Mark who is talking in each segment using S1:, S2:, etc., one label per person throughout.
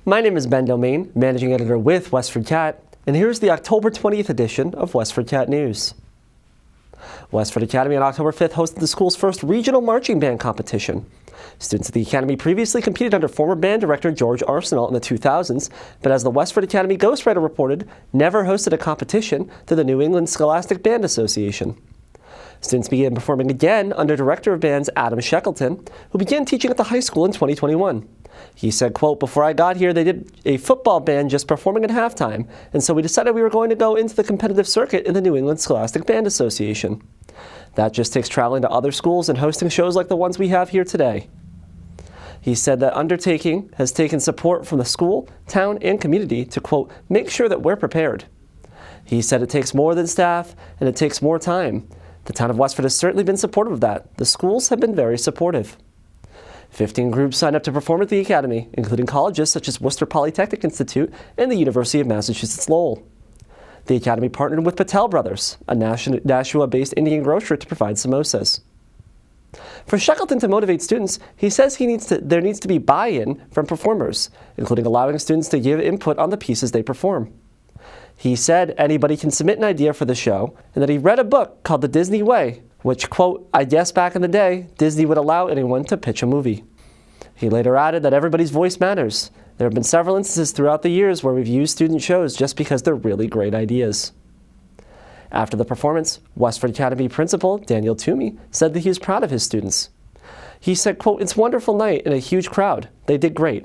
S1: My name is Ben Domain, Managing Editor with WestfordCAT, and here's the October 20th edition of WestfordCAT News. Westford Academy on October 5th hosted the school's first regional marching band competition. Students at the Academy previously competed under former band director George Arsenal in the 2000s, but as the Westford Academy ghostwriter reported, never hosted a competition to the New England Scholastic Band Association. Students began performing again under director of bands Adam Shackleton, who began teaching at the high school in 2021. He said, quote, "Before I got here, they did a football band just performing at halftime, and so we decided we were going to go into the competitive circuit in the New England Scholastic Band Association. That just takes traveling to other schools and hosting shows like the ones we have here today." He said that undertaking has taken support from the school, town, and community to, quote, "make sure that we're prepared." He said it takes more than staff, and it takes more time. The town of Westford has certainly been supportive of that. The schools have been very supportive. 15 groups signed up to perform at the Academy, including colleges such as Worcester Polytechnic Institute and the University of Massachusetts Lowell. The Academy partnered with Patel Brothers, a Nashua-based Indian grocer, to provide samosas. For Shackleton to motivate students, he says there needs to be buy-in from performers, including allowing students to give input on the pieces they perform. He said anybody can submit an idea for the show, and that he read a book called The Disney Way, which, quote, "I guess back in the day, Disney would allow anyone to pitch a movie." He later added that everybody's voice matters. There have been several instances throughout the years where we've used student shows just because they're really great ideas. After the performance, Westford Academy principal Daniel Toomey said that he is proud of his students. He said, quote, "It's a wonderful night and a huge crowd. They did great."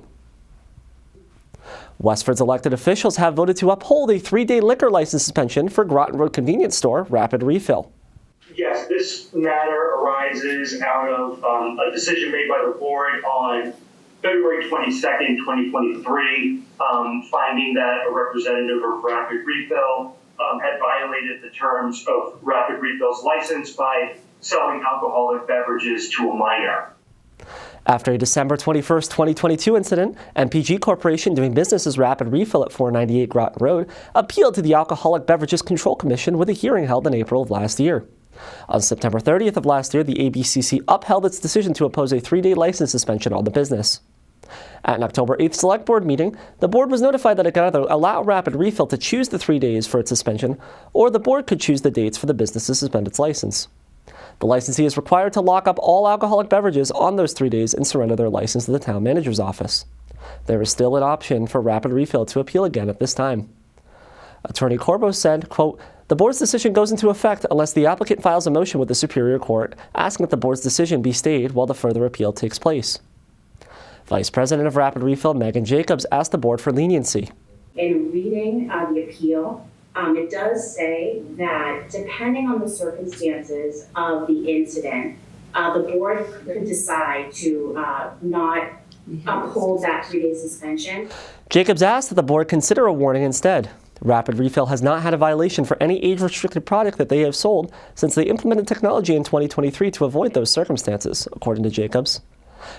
S1: Westford's elected officials have voted to uphold a 3-day liquor license suspension for Groton Road convenience store Rapid Refill.
S2: Yes, this matter arises out of a decision made by the board on February 22nd, 2023, finding that a representative of Rapid Refill had violated the terms of Rapid Refill's license by selling alcoholic beverages to a minor.
S1: After a December 21st, 2022 incident, MPG Corporation, doing business as Rapid Refill at 498 Groton Road, appealed to the Alcoholic Beverages Control Commission with a hearing held in April of last year. On September 30th of last year, the ABCC upheld its decision to impose a 3-day license suspension on the business. At an October 8th Select Board meeting, the board was notified that it could either allow Rapid Refill to choose the 3 days for its suspension, or the board could choose the dates for the business to suspend its license. The licensee is required to lock up all alcoholic beverages on those 3 days and surrender their license to the town manager's office. There is still an option for Rapid Refill to appeal again at this time. Attorney Corbo said, quote, "The board's decision goes into effect unless the applicant files a motion with the Superior Court asking that the board's decision be stayed while the further appeal takes place." Vice President of Rapid Refill, Megan Jacobs, asked the board for leniency.
S3: In reading the appeal, it does say that depending on the circumstances of the incident, the board could decide to not uphold that 3-day suspension.
S1: Jacobs asked that the board consider a warning instead. Rapid Refill has not had a violation for any age-restricted product that they have sold since they implemented technology in 2023 to avoid those circumstances, according to Jacobs.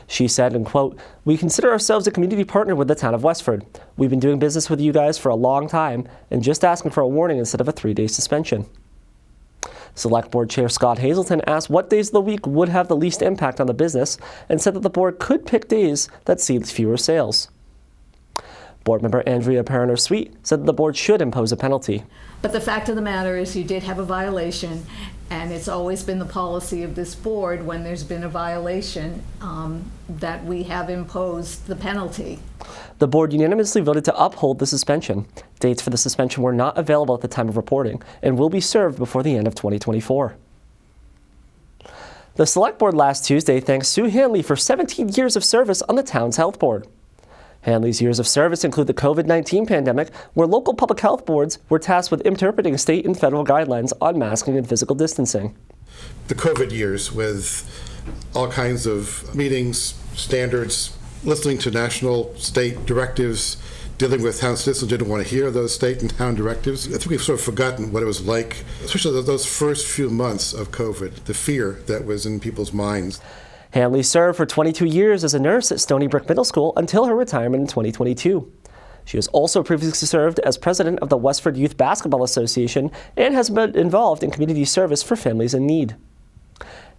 S1: She said, and quote, "We consider ourselves a community partner with the town of Westford. We've been doing business with you guys for a long time and just asking for a warning instead of a 3-day suspension." Select Board Chair Scott Hazelton asked what days of the week would have the least impact on the business and said that the board could pick days that see fewer sales. Board member Andrea Perriner-Sweet said that the board should impose a penalty.
S4: But the fact of the matter is you did have a violation, and it's always been the policy of this board when there's been a violation that we have imposed the penalty.
S1: The board unanimously voted to uphold the suspension. Dates for the suspension were not available at the time of reporting and will be served before the end of 2024. The Select Board last Tuesday thanked Sue Hanley for 17 years of service on the town's health board. Hanley's years of service include the COVID-19 pandemic, where local public health boards were tasked with interpreting state and federal guidelines on masking and physical distancing.
S5: The COVID years with all kinds of meetings, standards, listening to national, state directives, dealing with town citizens who didn't want to hear those state and town directives. I think we've sort of forgotten what it was like, especially those first few months of COVID, the fear that was in people's minds.
S1: Hanley served for 22 years as a nurse at Stony Brook Middle School until her retirement in 2022. She has also previously served as president of the Westford Youth Basketball Association and has been involved in community service for families in need.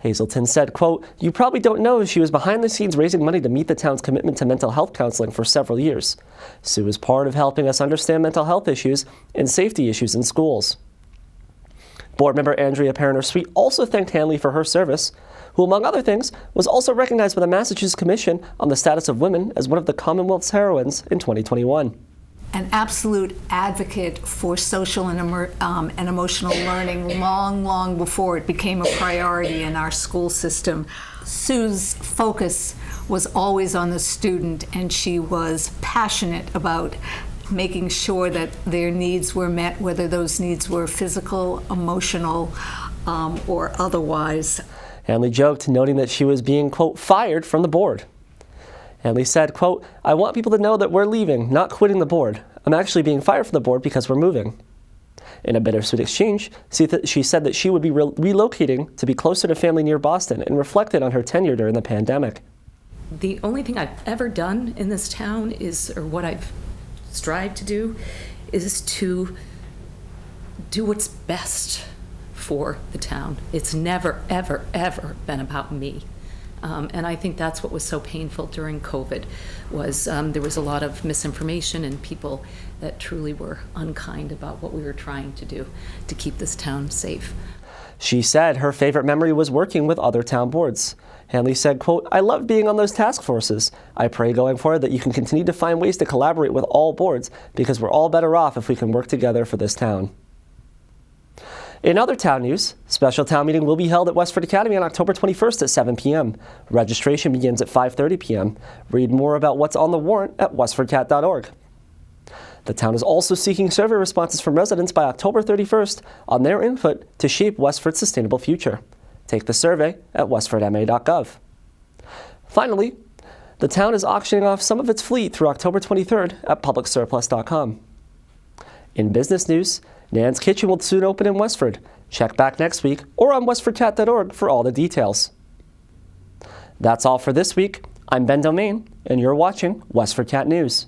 S1: Hazelton said, quote, "You probably don't know she was behind the scenes raising money to meet the town's commitment to mental health counseling for several years. Sue is part of helping us understand mental health issues and safety issues in schools." Board member Andrea Perriner-Sweet also thanked Hanley for her service, who, among other things, was also recognized by the Massachusetts Commission on the Status of Women as one of the Commonwealth's heroines in 2021.
S4: An absolute advocate for social and emotional learning long before it became a priority in our school system. Sue's focus was always on the student, and she was passionate about making sure that their needs were met, whether those needs were physical, emotional, or otherwise.
S1: Hanley joked, noting that she was being, quote, fired from the board. Hanley said, quote, "I want people to know that we're leaving, not quitting the board. I'm actually being fired from the board because we're moving." In a bittersweet exchange, she said that she would be relocating to be closer to family near Boston and reflected on her tenure during the pandemic.
S6: The only thing I've ever done in this town or what I've strived to do, is to do what's best for the town. It's never, ever, ever been about me. And I think that's what was so painful during COVID, was there was a lot of misinformation and people that truly were unkind about what we were trying to do to keep this town safe.
S1: She said her favorite memory was working with other town boards. Hanley said, quote, "I loved being on those task forces. I pray going forward that you can continue to find ways to collaborate with all boards because we're all better off if we can work together for this town." In other town news, special town meeting will be held at Westford Academy on October 21st at 7 p.m. Registration begins at 5:30 p.m. Read more about what's on the warrant at westfordcat.org. The town is also seeking survey responses from residents by October 31st on their input to shape Westford's sustainable future. Take the survey at westfordma.gov. Finally, the town is auctioning off some of its fleet through October 23rd at publicsurplus.com. In business news, Nan's Kitchen will soon open in Westford. Check back next week or on westfordcat.org for all the details. That's all for this week. I'm Ben Domain, and you're watching WestfordCAT News.